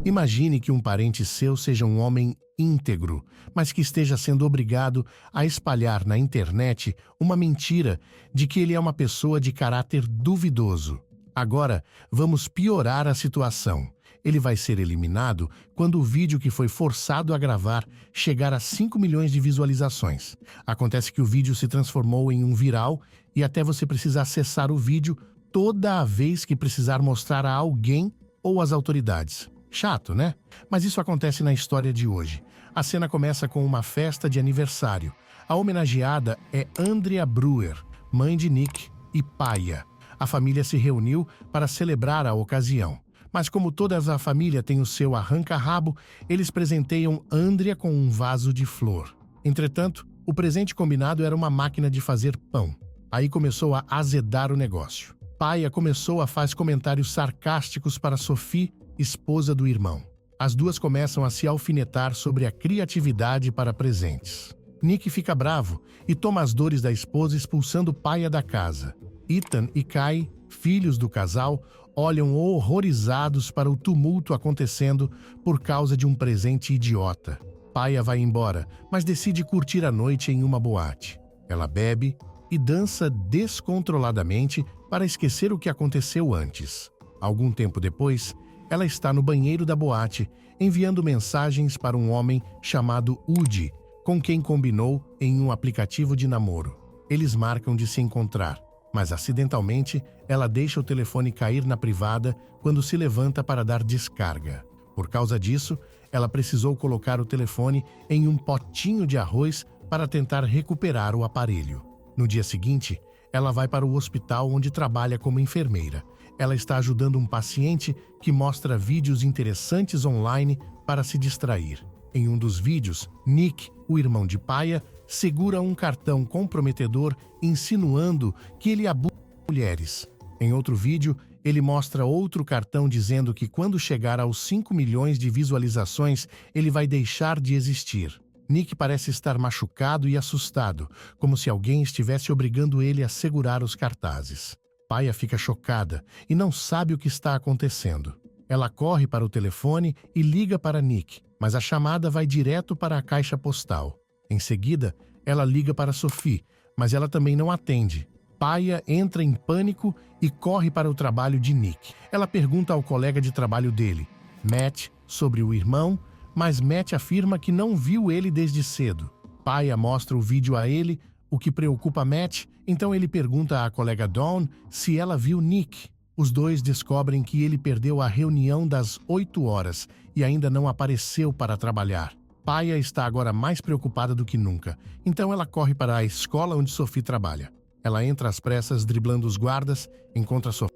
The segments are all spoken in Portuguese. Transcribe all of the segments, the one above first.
Imagine que um parente seu seja um homem íntegro, mas que esteja sendo obrigado a espalhar na internet uma mentira de que ele é uma pessoa de caráter duvidoso. Agora, vamos piorar a situação. Ele vai ser eliminado quando o vídeo que foi forçado a gravar chegar a 5 milhões de visualizações. Acontece que o vídeo se transformou em um viral e até você precisa acessar o vídeo toda a vez que precisar mostrar a alguém ou às autoridades. Chato, né? Mas isso acontece na história de hoje. A cena começa com uma festa de aniversário. A homenageada é Andrea Brewer, mãe de Nick e Paia. A família se reuniu para celebrar a ocasião. Mas como toda a família tem o seu arranca-rabo, eles presenteiam Andrea com um vaso de flor. Entretanto, o presente combinado era uma máquina de fazer pão. Aí começou a azedar o negócio. Paia começou a fazer comentários sarcásticos para Sophie, esposa do irmão. As duas começam a se alfinetar sobre a criatividade para presentes. Nick fica bravo e toma as dores da esposa expulsando Paia da casa. Ethan e Kai, filhos do casal, olham horrorizados para o tumulto acontecendo por causa de um presente idiota. Paia vai embora, mas decide curtir a noite em uma boate. Ela bebe e dança descontroladamente para esquecer o que aconteceu antes. Algum tempo depois, ela está no banheiro da boate, enviando mensagens para um homem chamado Udi, com quem combinou em um aplicativo de namoro. Eles marcam de se encontrar, mas acidentalmente ela deixa o telefone cair na privada quando se levanta para dar descarga. Por causa disso, ela precisou colocar o telefone em um potinho de arroz para tentar recuperar o aparelho. No dia seguinte, ela vai para o hospital onde trabalha como enfermeira. Ela está ajudando um paciente que mostra vídeos interessantes online para se distrair. Em um dos vídeos, Nick, o irmão de Paia, segura um cartão comprometedor insinuando que ele abusa mulheres. Em outro vídeo, ele mostra outro cartão dizendo que quando chegar aos 5 milhões de visualizações, ele vai deixar de existir. Nick parece estar machucado e assustado, como se alguém estivesse obrigando ele a segurar os cartazes. Paia fica chocada e não sabe o que está acontecendo. Ela corre para o telefone e liga para Nick, mas a chamada vai direto para a caixa postal. Em seguida, ela liga para Sophie, mas ela também não atende. Paia entra em pânico e corre para o trabalho de Nick. Ela pergunta ao colega de trabalho dele, Matt, sobre o irmão, mas Matt afirma que não viu ele desde cedo. Paia mostra o vídeo a ele, o que preocupa Matt, então ele pergunta à colega Dawn se ela viu Nick. Os dois descobrem que ele perdeu a reunião das 8 horas e ainda não apareceu para trabalhar. Paia está agora mais preocupada do que nunca, então ela corre para a escola onde Sophie trabalha. Ela entra às pressas driblando os guardas, encontra Sophie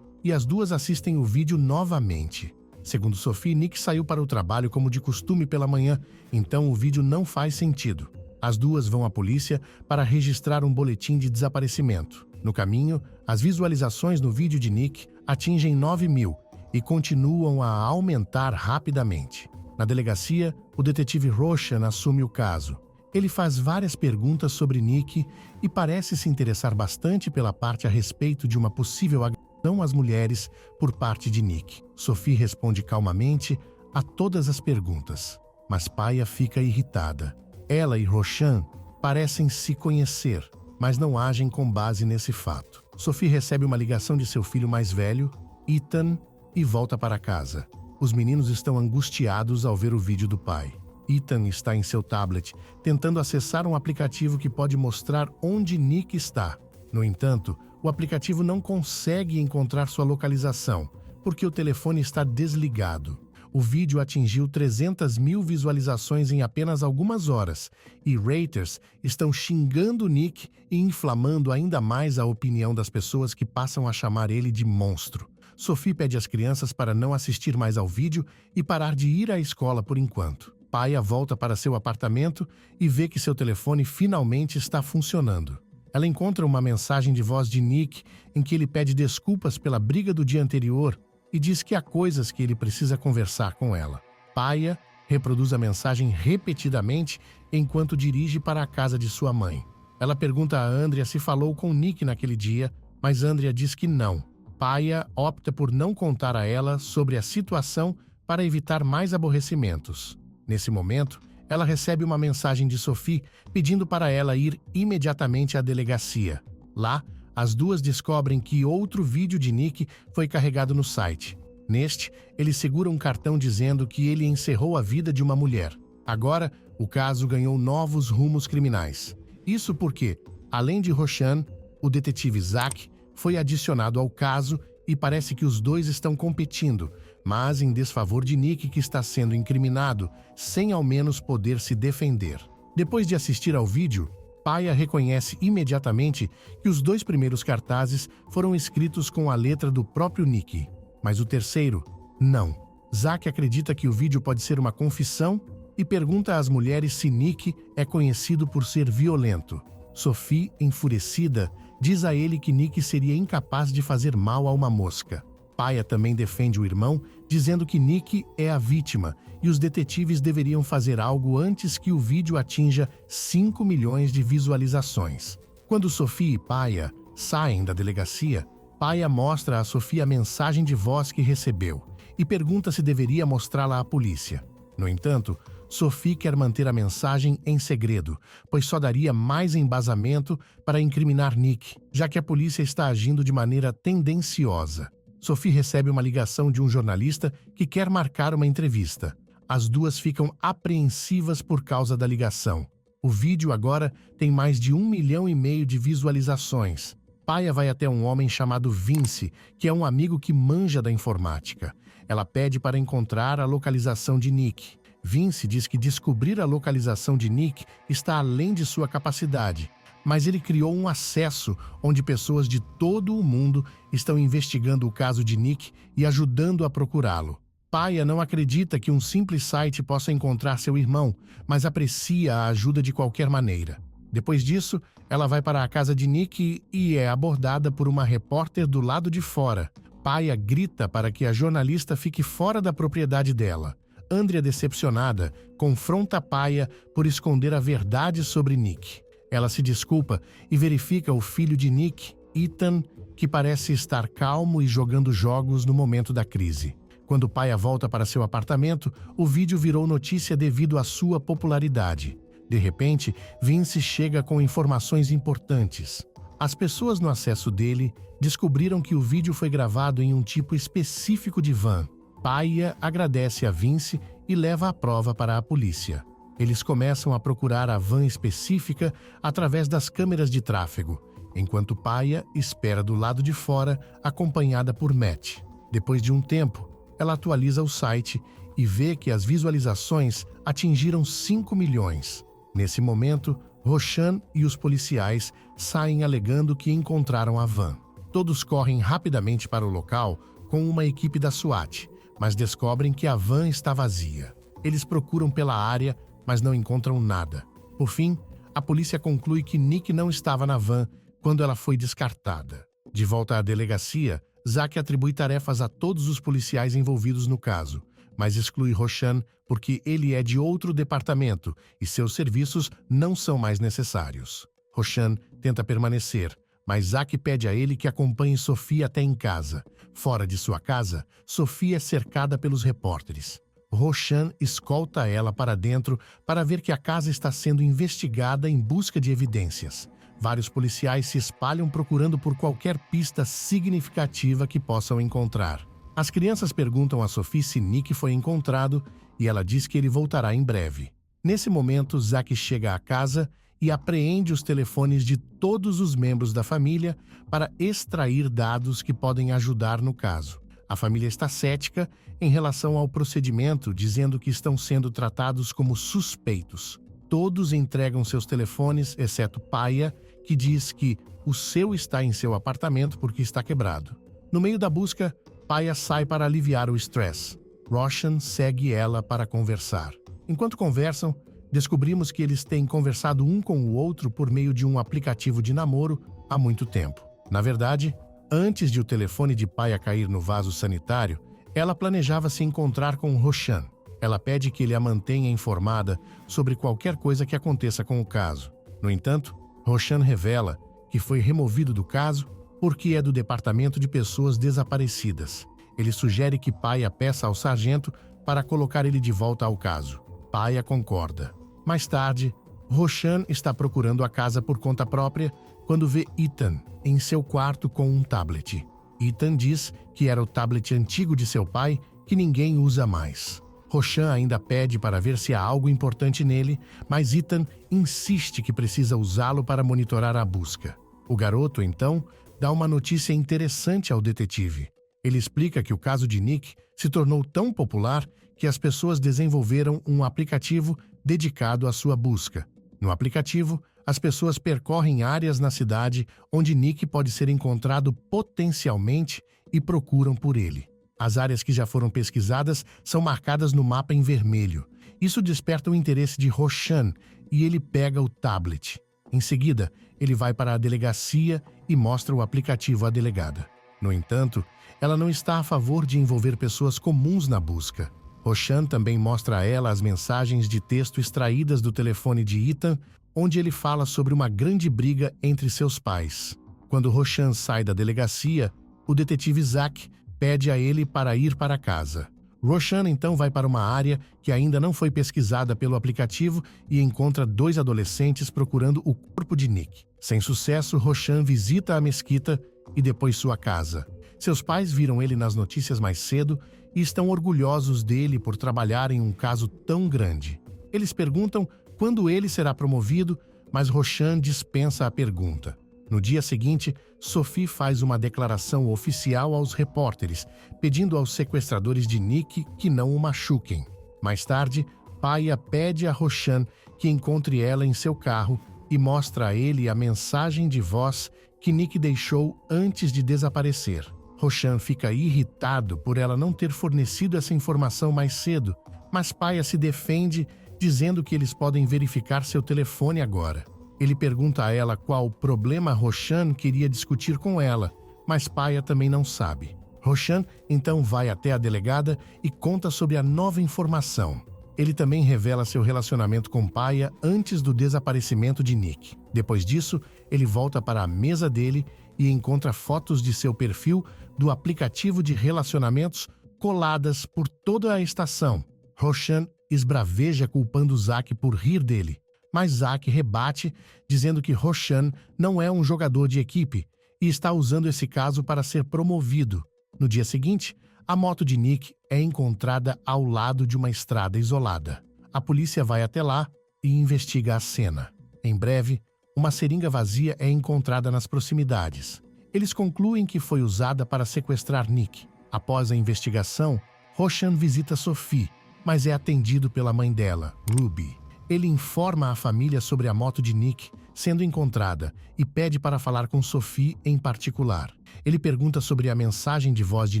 e as duas assistem o vídeo novamente. Segundo Sophie, Nick saiu para o trabalho como de costume pela manhã, então o vídeo não faz sentido. As duas vão à polícia para registrar um boletim de desaparecimento. No caminho, as visualizações no vídeo de Nick atingem 9 mil e continuam a aumentar rapidamente. Na delegacia, o detetive Roshan assume o caso. Ele faz várias perguntas sobre Nick e parece se interessar bastante pela parte a respeito de uma possível agressão às mulheres por parte de Nick. Sophie responde calmamente a todas as perguntas, mas Paia fica irritada. Ela e Roshan parecem se conhecer, mas não agem com base nesse fato. Sophie recebe uma ligação de seu filho mais velho, Ethan, e volta para casa. Os meninos estão angustiados ao ver o vídeo do pai. Ethan está em seu tablet, tentando acessar um aplicativo que pode mostrar onde Nick está. No entanto, o aplicativo não consegue encontrar sua localização, porque o telefone está desligado. O vídeo atingiu 300 mil visualizações em apenas algumas horas, e haters estão xingando Nick e inflamando ainda mais a opinião das pessoas que passam a chamar ele de monstro. Sophie pede às crianças para não assistir mais ao vídeo e parar de ir à escola por enquanto. Paia volta para seu apartamento e vê que seu telefone finalmente está funcionando. Ela encontra uma mensagem de voz de Nick em que ele pede desculpas pela briga do dia anterior e diz que há coisas que ele precisa conversar com ela. Paia reproduz a mensagem repetidamente enquanto dirige para a casa de sua mãe. Ela pergunta a Andrea se falou com Nick naquele dia, mas Andrea diz que não. Paia opta por não contar a ela sobre a situação para evitar mais aborrecimentos. Nesse momento, ela recebe uma mensagem de Sophie pedindo para ela ir imediatamente à delegacia. Lá, as duas descobrem que outro vídeo de Nick foi carregado no site. Neste, ele segura um cartão dizendo que ele encerrou a vida de uma mulher. Agora, o caso ganhou novos rumos criminais. Isso porque, além de Roshan, o detetive Zack foi adicionado ao caso e parece que os dois estão competindo, mas em desfavor de Nick, que está sendo incriminado, sem ao menos poder se defender. Depois de assistir ao vídeo, Paia reconhece imediatamente que os 2 primeiros cartazes foram escritos com a letra do próprio Nick, mas o terceiro, não. Zack acredita que o vídeo pode ser uma confissão e pergunta às mulheres se Nick é conhecido por ser violento. Sophie, enfurecida, diz a ele que Nick seria incapaz de fazer mal a uma mosca. Paia também defende o irmão, dizendo que Nick é a vítima e os detetives deveriam fazer algo antes que o vídeo atinja 5 milhões de visualizações. Quando Sophie e Paia saem da delegacia, Paia mostra a Sophie a mensagem de voz que recebeu e pergunta se deveria mostrá-la à polícia. No entanto, Sophie quer manter a mensagem em segredo, pois só daria mais embasamento para incriminar Nick, já que a polícia está agindo de maneira tendenciosa. Sophie recebe uma ligação de um jornalista que quer marcar uma entrevista. As duas ficam apreensivas por causa da ligação. O vídeo agora tem mais de 1,5 milhão de visualizações. Paia vai até um homem chamado Vince, que é um amigo que manja da informática. Ela pede para encontrar a localização de Nick. Vince diz que descobrir a localização de Nick está além de sua capacidade, mas ele criou um acesso onde pessoas de todo o mundo estão investigando o caso de Nick e ajudando a procurá-lo. Paia não acredita que um simples site possa encontrar seu irmão, mas aprecia a ajuda de qualquer maneira. Depois disso, ela vai para a casa de Nick e é abordada por uma repórter do lado de fora. Paia grita para que a jornalista fique fora da propriedade dela. Andrea, decepcionada, confronta Paia por esconder a verdade sobre Nick. Ela se desculpa e verifica o filho de Nick, Ethan, que parece estar calmo e jogando jogos no momento da crise. Quando Paia volta para seu apartamento, o vídeo virou notícia devido à sua popularidade. De repente, Vince chega com informações importantes. As pessoas no acesso dele descobriram que o vídeo foi gravado em um tipo específico de van. Paia agradece a Vince e leva a prova para a polícia. Eles começam a procurar a van específica através das câmeras de tráfego, enquanto Paia espera do lado de fora, acompanhada por Matt. Depois de um tempo, ela atualiza o site e vê que as visualizações atingiram 5 milhões. Nesse momento, Roshan e os policiais saem alegando que encontraram a van. Todos correm rapidamente para o local com uma equipe da SWAT, mas descobrem que a van está vazia. Eles procuram pela área, mas não encontram nada. Por fim, a polícia conclui que Nick não estava na van quando ela foi descartada. De volta à delegacia, Zack atribui tarefas a todos os policiais envolvidos no caso, mas exclui Roshan porque ele é de outro departamento e seus serviços não são mais necessários. Roshan tenta permanecer, mas Zack pede a ele que acompanhe Sophie até em casa. Fora de sua casa, Sophie é cercada pelos repórteres. Roshan escolta ela para dentro para ver que a casa está sendo investigada em busca de evidências. Vários policiais se espalham procurando por qualquer pista significativa que possam encontrar. As crianças perguntam a Sophie se Nick foi encontrado e ela diz que ele voltará em breve. Nesse momento, Zack chega à casa e apreende os telefones de todos os membros da família para extrair dados que podem ajudar no caso. A família está cética em relação ao procedimento, dizendo que estão sendo tratados como suspeitos. Todos entregam seus telefones, exceto Paia, que diz que o seu está em seu apartamento porque está quebrado. No meio da busca, Paia sai para aliviar o estresse. Roshan segue ela para conversar. Enquanto conversam, descobrimos que eles têm conversado um com o outro por meio de um aplicativo de namoro há muito tempo. Na verdade, antes de o telefone de Paia cair no vaso sanitário, ela planejava se encontrar com Roshan. Ela pede que ele a mantenha informada sobre qualquer coisa que aconteça com o caso. No entanto, Roshan revela que foi removido do caso porque é do Departamento de Pessoas Desaparecidas. Ele sugere que Paia peça ao sargento para colocar ele de volta ao caso. Paia concorda. Mais tarde, Roshan está procurando a casa por conta própria quando vê Ethan em seu quarto com um tablet. Ethan diz que era o tablet antigo de seu pai que ninguém usa mais. Roshan ainda pede para ver se há algo importante nele, mas Ethan insiste que precisa usá-lo para monitorar a busca. O garoto, então, dá uma notícia interessante ao detetive. Ele explica que o caso de Nick se tornou tão popular que as pessoas desenvolveram um aplicativo dedicado à sua busca. No aplicativo, as pessoas percorrem áreas na cidade onde Nick pode ser encontrado potencialmente e procuram por ele. As áreas que já foram pesquisadas são marcadas no mapa em vermelho. Isso desperta o interesse de Roshan e ele pega o tablet. Em seguida, ele vai para a delegacia e mostra o aplicativo à delegada. No entanto, ela não está a favor de envolver pessoas comuns na busca. Roshan também mostra a ela as mensagens de texto extraídas do telefone de Ethan, onde ele fala sobre uma grande briga entre seus pais. Quando Roshan sai da delegacia, o detetive Zack pede a ele para ir para casa. Roshan então vai para uma área que ainda não foi pesquisada pelo aplicativo e encontra 2 adolescentes procurando o corpo de Nick. Sem sucesso, Roshan visita a mesquita e depois sua casa. Seus pais viram ele nas notícias mais cedo e estão orgulhosos dele por trabalhar em um caso tão grande. Eles perguntam quando ele será promovido, mas Roshan dispensa a pergunta. No dia seguinte, Sophie faz uma declaração oficial aos repórteres, pedindo aos sequestradores de Nick que não o machuquem. Mais tarde, Paia pede a Roshan que encontre ela em seu carro e mostra a ele a mensagem de voz que Nick deixou antes de desaparecer. Roshan fica irritado por ela não ter fornecido essa informação mais cedo, mas Paia se defende, dizendo que eles podem verificar seu telefone agora. Ele pergunta a ela qual problema Roshan queria discutir com ela, mas Paia também não sabe. Roshan então vai até a delegada e conta sobre a nova informação. Ele também revela seu relacionamento com Paia antes do desaparecimento de Nick. Depois disso, ele volta para a mesa dele e encontra fotos de seu perfil do aplicativo de relacionamentos coladas por toda a estação. Roshan esbraveja culpando Zack por rir dele, mas Zack rebate, dizendo que Roshan não é um jogador de equipe e está usando esse caso para ser promovido. No dia seguinte, a moto de Nick é encontrada ao lado de uma estrada isolada. A polícia vai até lá e investiga a cena. Em breve, uma seringa vazia é encontrada nas proximidades. Eles concluem que foi usada para sequestrar Nick. Após a investigação, Roshan visita Sophie, mas é atendido pela mãe dela, Ruby. Ele informa a família sobre a moto de Nick sendo encontrada e pede para falar com Sophie em particular. Ele pergunta sobre a mensagem de voz de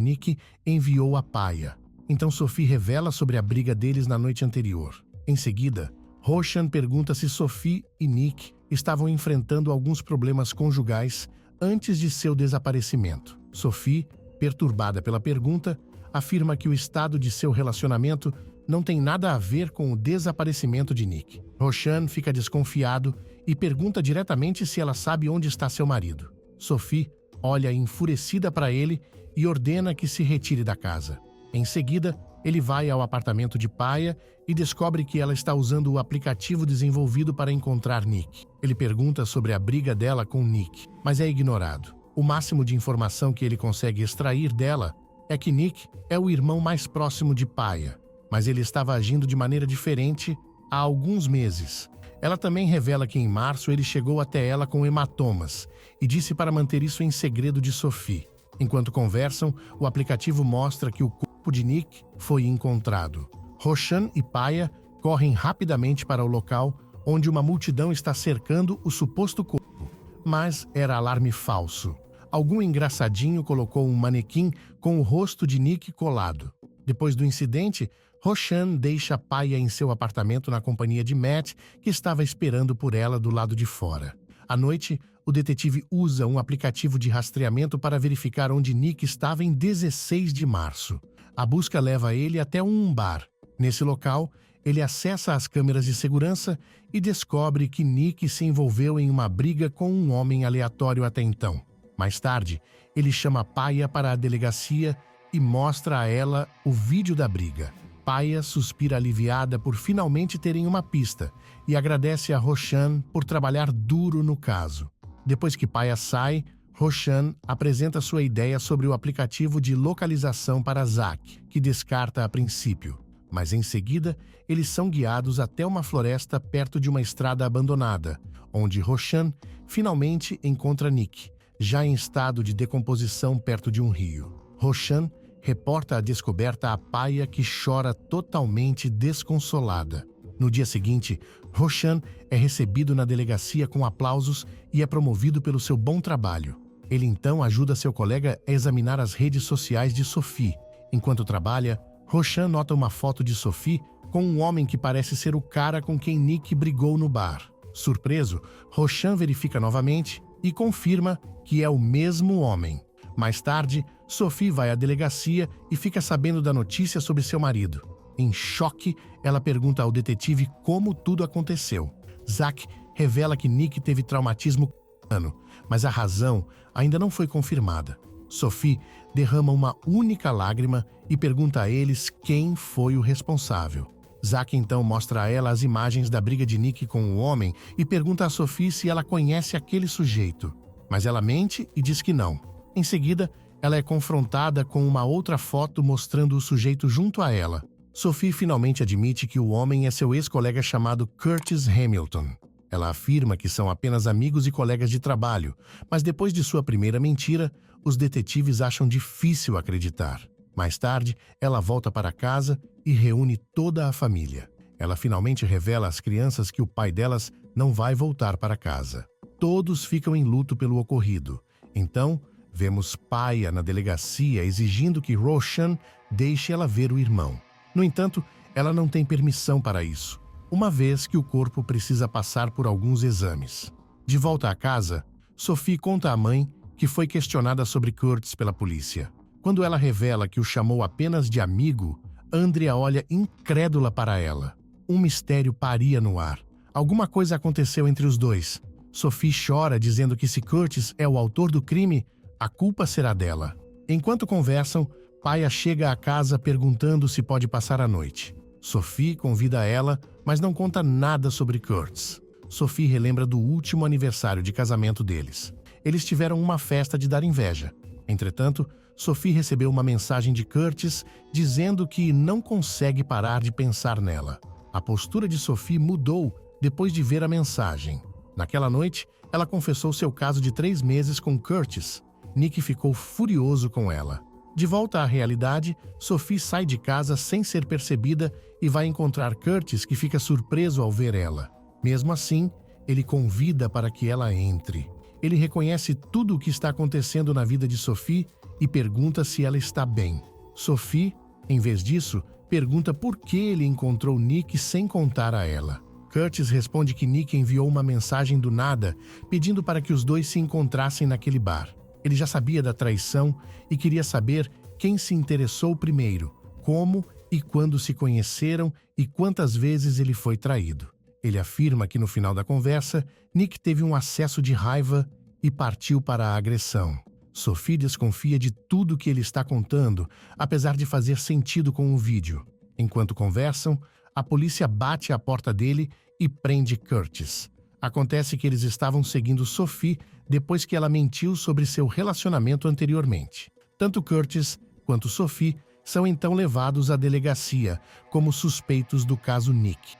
Nick enviou a Paia. Então Sophie revela sobre a briga deles na noite anterior. Em seguida, Roshan pergunta se Sophie e Nick estavam enfrentando alguns problemas conjugais antes de seu desaparecimento. Sophie, perturbada pela pergunta, afirma que o estado de seu relacionamento não tem nada a ver com o desaparecimento de Nick. Roshan fica desconfiado e pergunta diretamente se ela sabe onde está seu marido. Sophie olha enfurecida para ele e ordena que se retire da casa. Em seguida, ele vai ao apartamento de Paia e descobre que ela está usando o aplicativo desenvolvido para encontrar Nick. Ele pergunta sobre a briga dela com Nick, mas é ignorado. O máximo de informação que ele consegue extrair dela é que Nick é o irmão mais próximo de Paia, mas ele estava agindo de maneira diferente há alguns meses. Ela também revela que em março ele chegou até ela com hematomas e disse para manter isso em segredo de Sophie. Enquanto conversam, o aplicativo mostra que o corpo de Nick foi encontrado. Roshan e Paia correm rapidamente para o local onde uma multidão está cercando o suposto corpo, mas era alarme falso. Algum engraçadinho colocou um manequim com o rosto de Nick colado. Depois do incidente, Roshan deixa Paia em seu apartamento na companhia de Matt, que estava esperando por ela do lado de fora. À noite, o detetive usa um aplicativo de rastreamento para verificar onde Nick estava em 16 de março. A busca leva ele até um bar. Nesse local, ele acessa as câmeras de segurança e descobre que Nick se envolveu em uma briga com um homem aleatório até então. Mais tarde, ele chama Paia para a delegacia e mostra a ela o vídeo da briga. Paia suspira aliviada por finalmente terem uma pista e agradece a Roshan por trabalhar duro no caso. Depois que Paia sai, Roshan apresenta sua ideia sobre o aplicativo de localização para Zack, que descarta a princípio. Mas em seguida, eles são guiados até uma floresta perto de uma estrada abandonada, onde Roshan finalmente encontra Nick, já em estado de decomposição perto de um rio. Roshan reporta a descoberta a Paia, que chora totalmente desconsolada. No dia seguinte, Roshan é recebido na delegacia com aplausos e é promovido pelo seu bom trabalho. Ele então ajuda seu colega a examinar as redes sociais de Sophie. Enquanto trabalha, Roshan nota uma foto de Sophie com um homem que parece ser o cara com quem Nick brigou no bar. Surpreso, Roshan verifica novamente e confirma que é o mesmo homem. Mais tarde, Sophie vai à delegacia e fica sabendo da notícia sobre seu marido. Em choque, ela pergunta ao detetive como tudo aconteceu. Zack revela que Nick teve traumatismo craniano, mas a razão ainda não foi confirmada. Sophie derrama uma única lágrima e pergunta a eles quem foi o responsável. Zack então mostra a ela as imagens da briga de Nick com o homem e pergunta a Sophie se ela conhece aquele sujeito. Mas ela mente e diz que não. Em seguida, ela é confrontada com uma outra foto mostrando o sujeito junto a ela. Sophie finalmente admite que o homem é seu ex-colega chamado Curtis Hamilton. Ela afirma que são apenas amigos e colegas de trabalho, mas depois de sua primeira mentira, os detetives acham difícil acreditar. Mais tarde, ela volta para casa e reúne toda a família. Ela finalmente revela às crianças que o pai delas não vai voltar para casa. Todos ficam em luto pelo ocorrido. Então, vemos Paia na delegacia exigindo que Roshan deixe ela ver o irmão. No entanto, ela não tem permissão para isso, uma vez que o corpo precisa passar por alguns exames. De volta à casa, Sophie conta à mãe que foi questionada sobre Curtis pela polícia. Quando ela revela que o chamou apenas de amigo, Andrea olha incrédula para ela. Um mistério paira no ar. Alguma coisa aconteceu entre os dois. Sophie chora dizendo que se Curtis é o autor do crime, a culpa será dela. Enquanto conversam, Paia chega à casa perguntando se pode passar a noite. Sophie convida ela, mas não conta nada sobre Curtis. Sophie relembra do último aniversário de casamento deles. Eles tiveram uma festa de dar inveja. Entretanto, Sophie recebeu uma mensagem de Curtis dizendo que não consegue parar de pensar nela. A postura de Sophie mudou depois de ver a mensagem. Naquela noite, ela confessou seu caso de 3 meses com Curtis. Nick ficou furioso com ela. De volta à realidade, Sophie sai de casa sem ser percebida e vai encontrar Curtis, que fica surpreso ao ver ela. Mesmo assim, ele convida para que ela entre. Ele reconhece tudo o que está acontecendo na vida de Sophie e pergunta se ela está bem. Sophie, em vez disso, pergunta por que ele encontrou Nick sem contar a ela. Curtis responde que Nick enviou uma mensagem do nada, pedindo para que os dois se encontrassem naquele bar. Ele já sabia da traição e queria saber quem se interessou primeiro, como e quando se conheceram e quantas vezes ele foi traído. Ele afirma que no final da conversa, Nick teve um acesso de raiva e partiu para a agressão. Sophie desconfia de tudo que ele está contando, apesar de fazer sentido com o vídeo. Enquanto conversam, a polícia bate à porta dele e prende Curtis. Acontece que eles estavam seguindo Sophie depois que ela mentiu sobre seu relacionamento anteriormente. Tanto Curtis quanto Sophie são então levados à delegacia como suspeitos do caso Nick.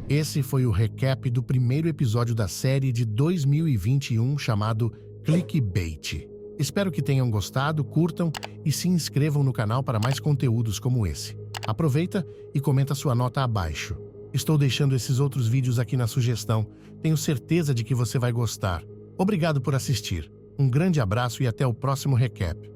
Esse foi o recap do primeiro episódio da série de 2021 chamado Clickbait. Espero que tenham gostado, curtam e se inscrevam no canal para mais conteúdos como esse. Aproveita e comenta sua nota abaixo. Estou deixando esses outros vídeos aqui na sugestão. Tenho certeza de que você vai gostar. Obrigado por assistir. Um grande abraço e até o próximo recap.